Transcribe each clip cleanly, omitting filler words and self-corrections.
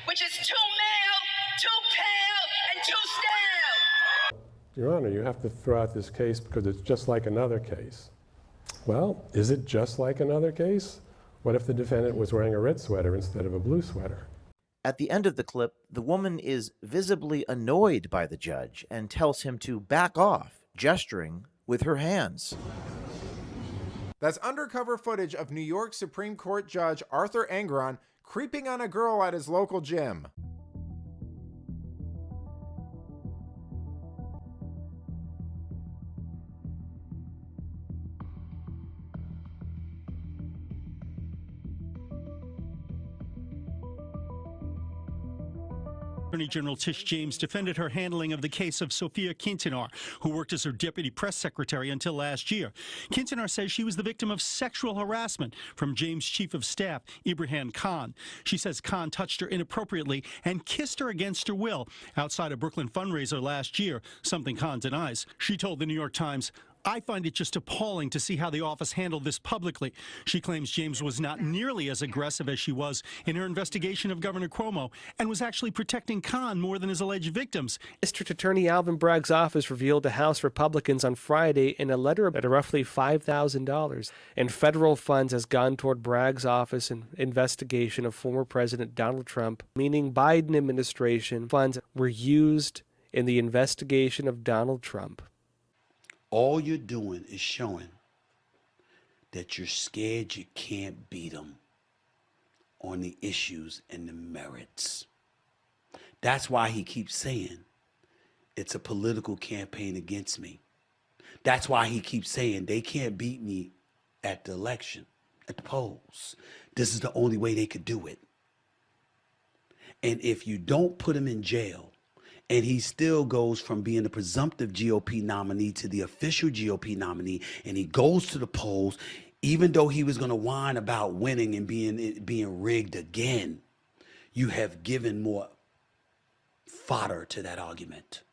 which is too male, too pale, and too stale. Your Honor, you have to throw out this case because it's just like another case. Well, is it just like another case? What if the defendant was wearing a red sweater instead of a blue sweater? At the end of the clip, the woman is visibly annoyed by the judge and tells him to back off, gesturing with her hands. That's undercover footage of New York Supreme Court Judge Arthur Engoron creeping on a girl at his local gym. Attorney General Tish James defended her handling of the case of Sophia Quintanar, who worked as her deputy press secretary until last year. Quintanar says she was the victim of sexual harassment from James' chief of staff, Ibrahim Khan. She says Khan touched her inappropriately and kissed her against her will outside a Brooklyn fundraiser last year, something Khan denies. She told the New York Times, "I find it just appalling to see how the office handled this publicly." She claims James was not nearly as aggressive as she was in her investigation of Governor Cuomo and was actually protecting Khan more than his alleged victims. District Attorney Alvin Bragg's office revealed to House Republicans on Friday in a letter that roughly $5,000 in federal funds has gone toward Bragg's office in investigation of former President Donald Trump, meaning Biden administration funds were used in the investigation of Donald Trump. All you're doing is showing that you're scared you can't beat them on the issues and the merits. That's why he keeps saying it's a political campaign against me. That's why he keeps saying they can't beat me at the election, at the polls. This is the only way they could do it. And if you don't put him in jail, and he still goes from being the presumptive GOP nominee to the official GOP nominee, and he goes to the polls, even though he was going to whine about winning and being rigged again, you have given more fodder to that argument,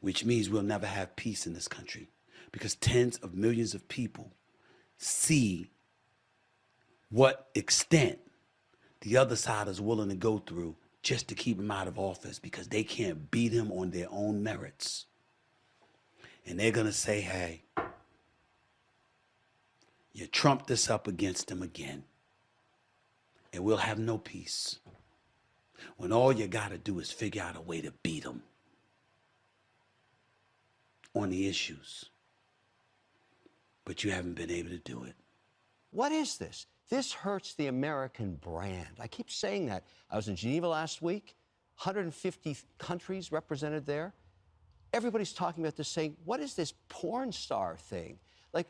which means we'll never have peace in this country because tens of millions of people see what extent the other side is willing to go through just to keep him out of office because they can't beat him on their own merits. And they're going to say, hey, you trumped this up against him again, and we'll have no peace. When all you got to do is figure out a way to beat him on the issues. But you haven't been able to do it. What is this? This hurts the American brand. I keep saying that. I was in Geneva last week, 150 countries represented there. Everybody's talking about this, saying, what is this porn star thing? Like,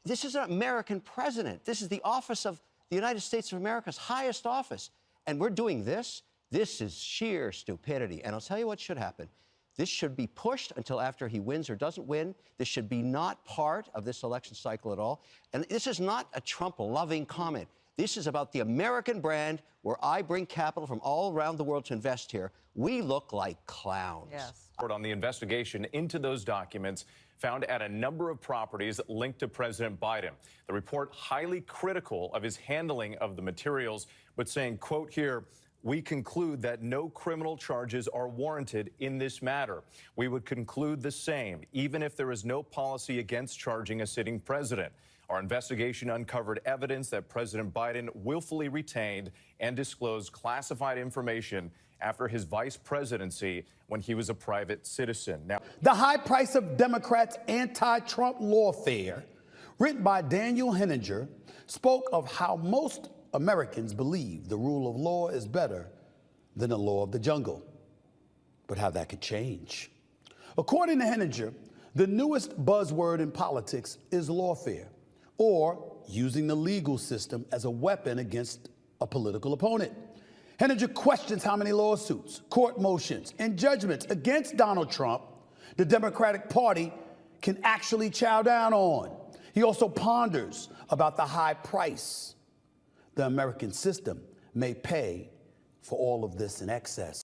this is an American president. This is the office of the United States of America's highest office. And we're doing this? This is sheer stupidity. And I'll tell you what should happen. This should be pushed until after he wins or doesn't win. This should be not part of this election cycle at all. And this is not a Trump-loving comment. This is about the American brand where I bring capital from all around the world to invest here. We look like clowns. Yes. On the investigation into those documents found at a number of properties linked to President Biden. The report highly critical of his handling of the materials, but saying, quote here, "We conclude that no criminal charges are warranted in this matter. We would conclude the same, even if there is no policy against charging a sitting president. Our investigation uncovered evidence that President Biden willfully retained and disclosed classified information after his vice presidency when he was a private citizen." Now, The High Price of Democrats' Anti-Trump Lawfare, written by Daniel Henninger, spoke of how most Americans believe the rule of law is better than the law of the jungle, but how that could change. According to Henninger, the newest buzzword in politics is lawfare, or using the legal system as a weapon against a political opponent. Henninger questions how many lawsuits, court motions, and judgments against Donald Trump the Democratic Party can actually chow down on. He also ponders about the high price the American system may pay for all of this in excess.